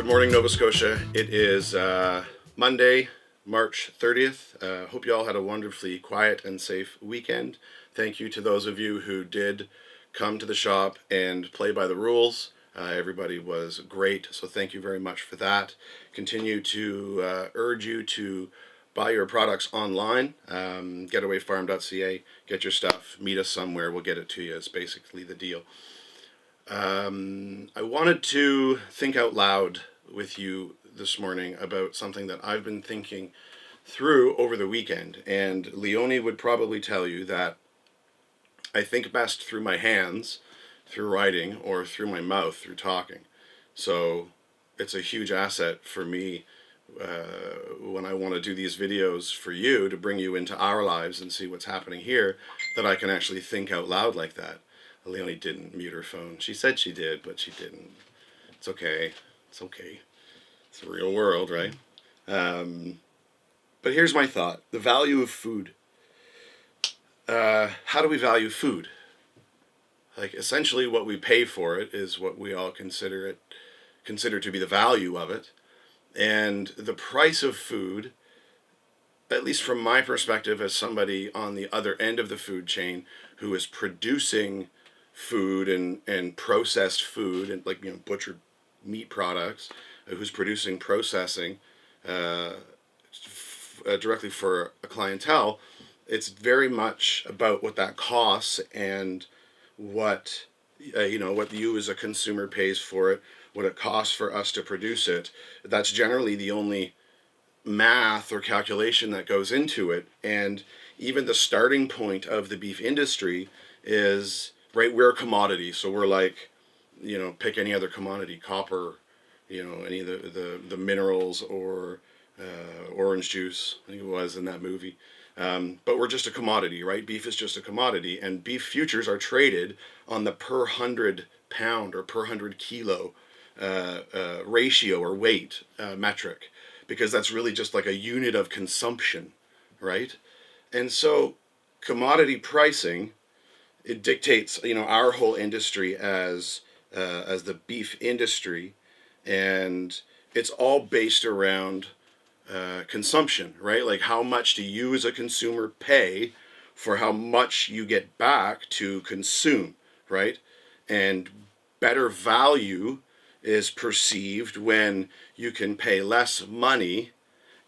Good morning, Nova Scotia. It is Monday, March 30th. Hope you all had a wonderfully quiet and safe weekend. Thank you to those of you who did come to the shop and play by the rules. Everybody was great, so thank you very much for that. Continue to urge you to buy your products online, getawayfarm.ca, get your stuff, meet us somewhere, we'll get it to you, is basically the deal. I wanted to think out loud with you this morning about something that I've been thinking through over the weekend, and Leonie would probably tell you that I think best through my hands, through writing, or through my mouth, through talking. So it's a huge asset for me when I want to do these videos for you, to bring you into our lives and see what's happening here, that I can actually think out loud like that. Leonie didn't mute her phone. She said she did, but she didn't. It's okay. It's okay. It's the real world, right? But here's my thought. The value of food. How do we value food? Like, essentially what we pay for it is what we all consider to be the value of it. And the price of food, at least from my perspective as somebody on the other end of the food chain who is producing food and processed food, and butchered meat products, who's producing processing directly for a clientele, it's very much about what that costs and what what you as a consumer pays for it, what it costs for us to produce it. That's generally the only math or calculation that goes into it. And even the starting point of the beef industry is, right, we're a commodity, so we're like, pick any other commodity, copper, any of the minerals, or orange juice, I think it was in that movie. But we're just a commodity, right? Beef is just a commodity, and beef futures are traded on the per 100 pound or per 100 kilo ratio or weight metric, because that's really just like a unit of consumption, right? And so commodity pricing, it dictates, our whole industry as the beef industry, and it's all based around consumption, right? Like, how much do you as a consumer pay for how much you get back to consume, right? And better value is perceived when you can pay less money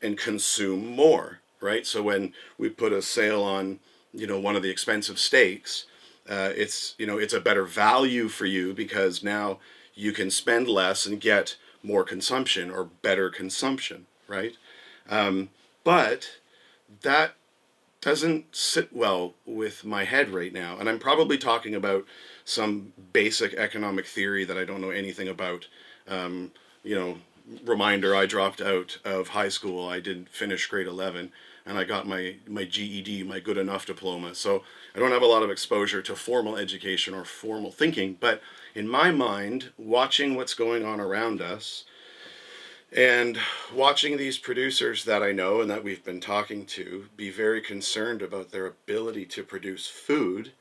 and consume more, right? So when we put a sale on, one of the expensive steaks, it's a better value for you because now you can spend less and get more consumption or better consumption, right? But that doesn't sit well with my head right now. And I'm probably talking about some basic economic theory that I don't know anything about. Reminder, I dropped out of high school. I didn't finish grade 11, and I got my GED, my good enough diploma. So I don't have a lot of exposure to formal education or formal thinking. But in my mind, watching what's going on around us, and watching these producers that I know and that we've been talking to be very concerned about their ability to produce food,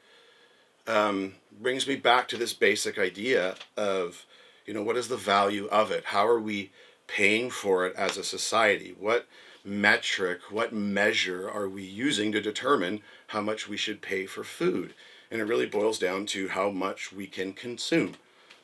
brings me back to this basic idea of, what is the value of it? How are we paying for it as a society? What metric, what measure are we using to determine how much we should pay for food? And it really boils down to how much we can consume,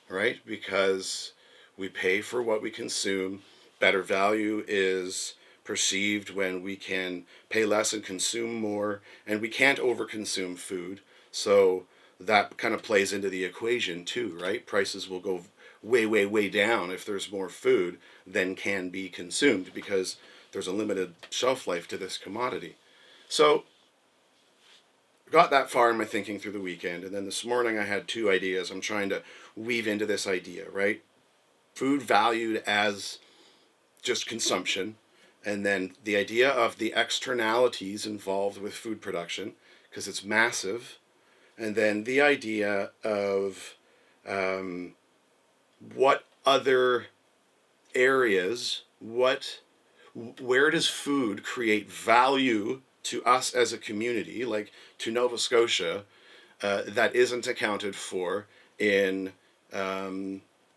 right? Because we pay for what we consume. Better value is perceived when we can pay less and consume more, and we can't overconsume food. So that kind of plays into the equation too, right? Prices will go way, way, way down if there's more food than can be consumed, because there's a limited shelf life to this commodity. So got that far in my thinking through the weekend, and then this morning I had two ideas I'm trying to weave into this idea, right? Food valued as just consumption, and then the idea of the externalities involved with food production, because it's massive, and then the idea of what other areas, where does food create value to us as a community, like to Nova Scotia, that isn't accounted for in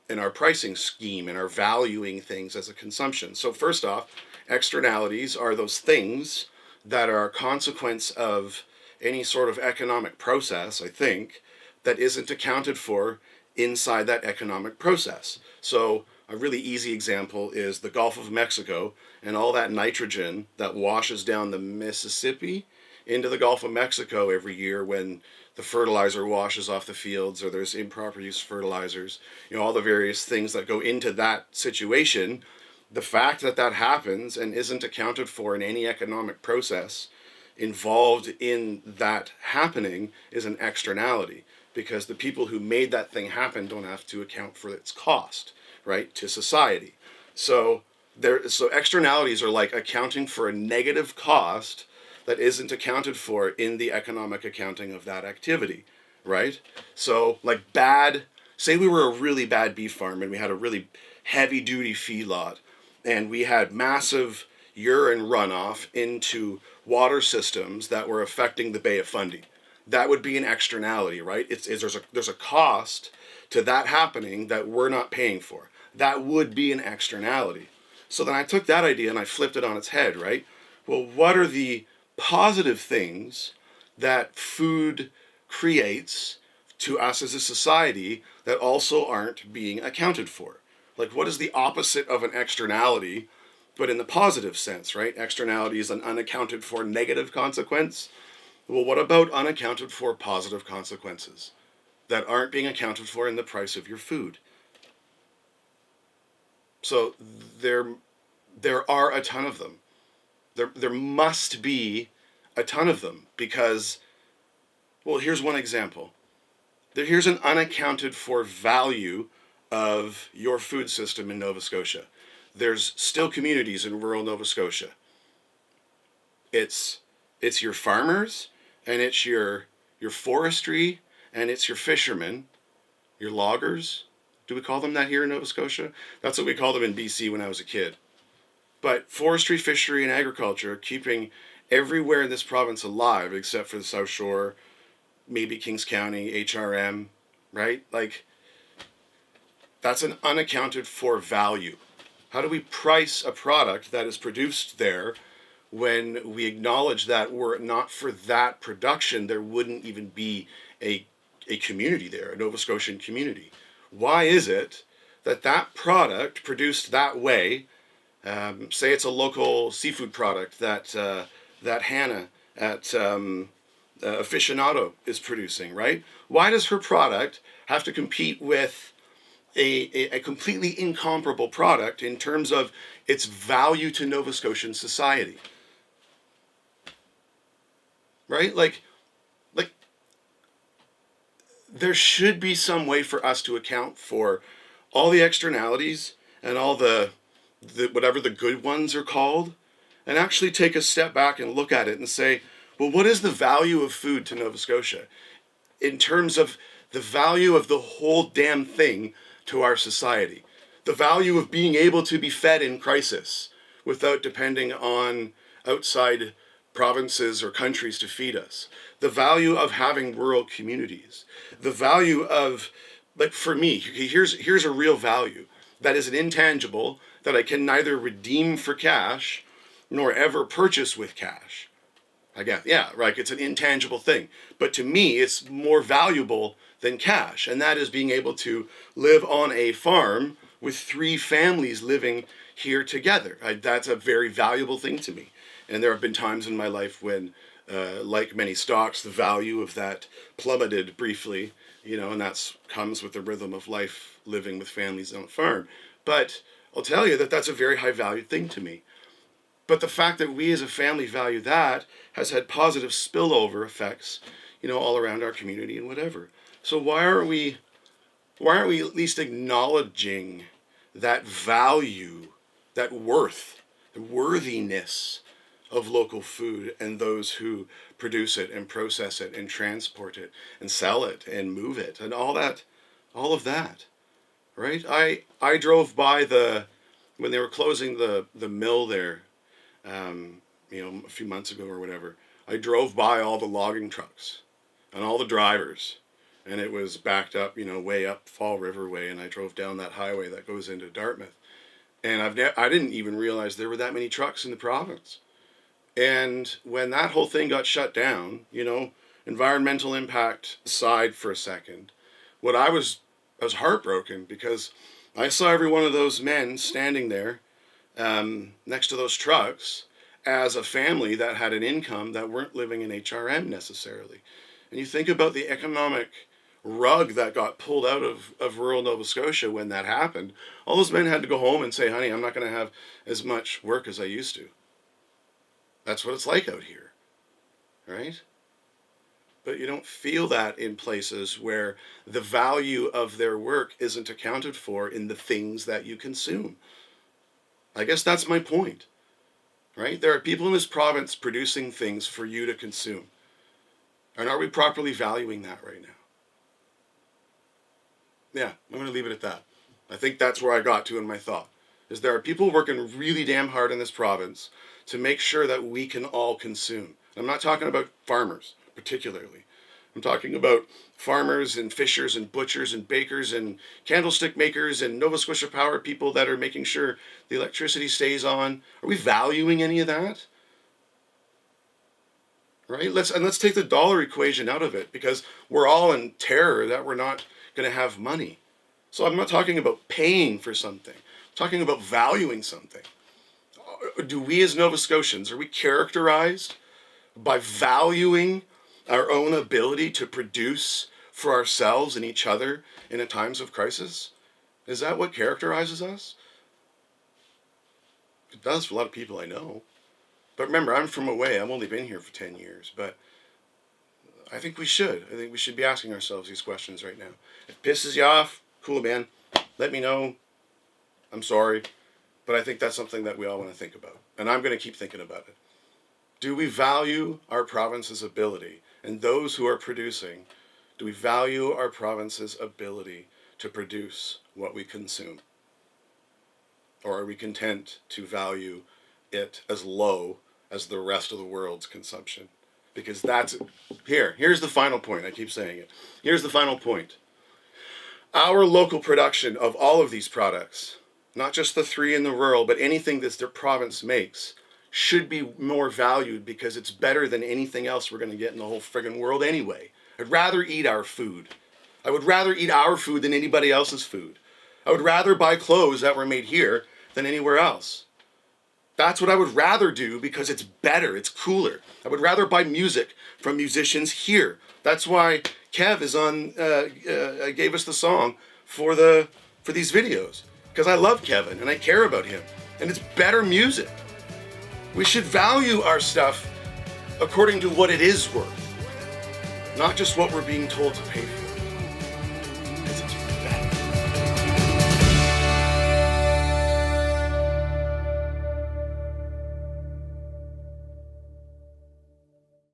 in our pricing scheme and our valuing things as a consumption. So first off, externalities are those things that are a consequence of any sort of economic process, I think, that isn't accounted for inside that economic process. So a really easy example is the Gulf of Mexico and all that nitrogen that washes down the Mississippi into the Gulf of Mexico every year when the fertilizer washes off the fields or there's improper use of fertilizers, all the various things that go into that situation. The fact that that happens and isn't accounted for in any economic process involved in that happening is an externality, because the people who made that thing happen don't have to account for its cost, right, to society. So so externalities are like accounting for a negative cost that isn't accounted for in the economic accounting of that activity, right? So like say we were a really bad beef farm and we had a really heavy duty feedlot and we had massive urine runoff into water systems that were affecting the Bay of Fundy. That would be an externality, right? There's a cost to that happening that we're not paying for. That would be an externality. So then I took that idea and I flipped it on its head, right? Well, what are the positive things that food creates to us as a society that also aren't being accounted for? Like, what is the opposite of an externality, but in the positive sense, right? Externality is an unaccounted for negative consequence. Well, what about unaccounted for positive consequences that aren't being accounted for in the price of your food? So there are a ton of them. There must be a ton of them because, well, here's one example. Here's an unaccounted for value of your food system in Nova Scotia. There's still communities in rural Nova Scotia. It's your farmers, and it's your forestry, and it's your fishermen, your loggers. Do we call them that here in Nova Scotia? That's what we called them in BC when I was a kid. But forestry, fishery, and agriculture, keeping everywhere in this province alive except for the South Shore, maybe Kings County, HRM, right? Like, that's an unaccounted for value. How do we price a product that is produced there when we acknowledge that were it not for that production, there wouldn't even be a community there, a Nova Scotian community? Why is it that that product produced that way, say it's a local seafood product that Hannah at Aficionado is producing, right? Why does her product have to compete with a completely incomparable product in terms of its value to Nova Scotian society? Right? Like there should be some way for us to account for all the externalities and all the whatever the good ones are called, and actually take a step back and look at it and say, well, what is the value of food to Nova Scotia in terms of the value of the whole damn thing to our society? The value of being able to be fed in crisis without depending on outside provinces or countries to feed us. The value of having rural communities. The value of, like for me, here's a real value that is an intangible that I can neither redeem for cash nor ever purchase with cash. I guess, yeah, right, it's an intangible thing. But to me, it's more valuable than cash, and that is being able to live on a farm with 3 families living here together. That's a very valuable thing to me. And there have been times in my life when, like many stocks, the value of that plummeted briefly, and that comes with the rhythm of life living with families on a farm. But I'll tell you that that's a very high valued thing to me. But the fact that we as a family value that has had positive spillover effects, all around our community and whatever. So why aren't we at least acknowledging that value, that worth, the worthiness of local food and those who produce it and process it and transport it and sell it and move it and all of that, right? I drove by when they were closing the mill there, a few months ago or whatever. I drove by all the logging trucks and all the drivers and it was backed up, way up Fall River Way, and I drove down that highway that goes into Dartmouth. And I didn't even realize there were that many trucks in the province. And when that whole thing got shut down, environmental impact aside for a second, I was heartbroken because I saw every one of those men standing there next to those trucks as a family that had an income that weren't living in HRM necessarily. And you think about the economic rug that got pulled out of rural Nova Scotia when that happened. All those men had to go home and say, honey, I'm not going to have as much work as I used to. That's what it's like out here, right? But you don't feel that in places where the value of their work isn't accounted for in the things that you consume. I guess that's my point, right? There are people in this province producing things for you to consume. And are we properly valuing that right now? Yeah, I'm going to leave it at that. I think that's where I got to in my thought, is there are people working really damn hard in this province to make sure that we can all consume. I'm not talking about farmers, particularly. I'm talking about farmers and fishers and butchers and bakers and candlestick makers and Nova Scotia Power people that are making sure the electricity stays on. Are we valuing any of that? Right? Let's take the dollar equation out of it, because we're all in terror that we're not going to have money. So I'm not talking about paying for something. I'm talking about valuing something. Do we as Nova Scotians, are we characterized by valuing our own ability to produce for ourselves and each other in times of crisis? Is that what characterizes us? It does for a lot of people I know. But remember, I'm from away. I've only been here for 10 years. But I think we should. I think we should be asking ourselves these questions right now. If it pisses you off, cool, man. Let me know. I'm sorry. But I think that's something that we all want to think about. And I'm going to keep thinking about it. Do we value our province's ability? And those who are producing, do we value our province's ability to produce what we consume? Or are we content to value it as low as the rest of the world's consumption? Because that's here's the final point. I keep saying it. Here's the final point. Our local production of all of these products, not just the 3 in the rural, but anything that the province makes, should be more valued because it's better than anything else we're going to get in the whole friggin' world anyway. I'd rather eat our food. I would rather eat our food than anybody else's food. I would rather buy clothes that were made here than anywhere else. That's what I would rather do because it's better, it's cooler. I would rather buy music from musicians here. That's why Kev is gave us the song for these videos. Because I love Kevin and I care about him. And it's better music. We should value our stuff according to what it is worth, not just what we're being told to pay for.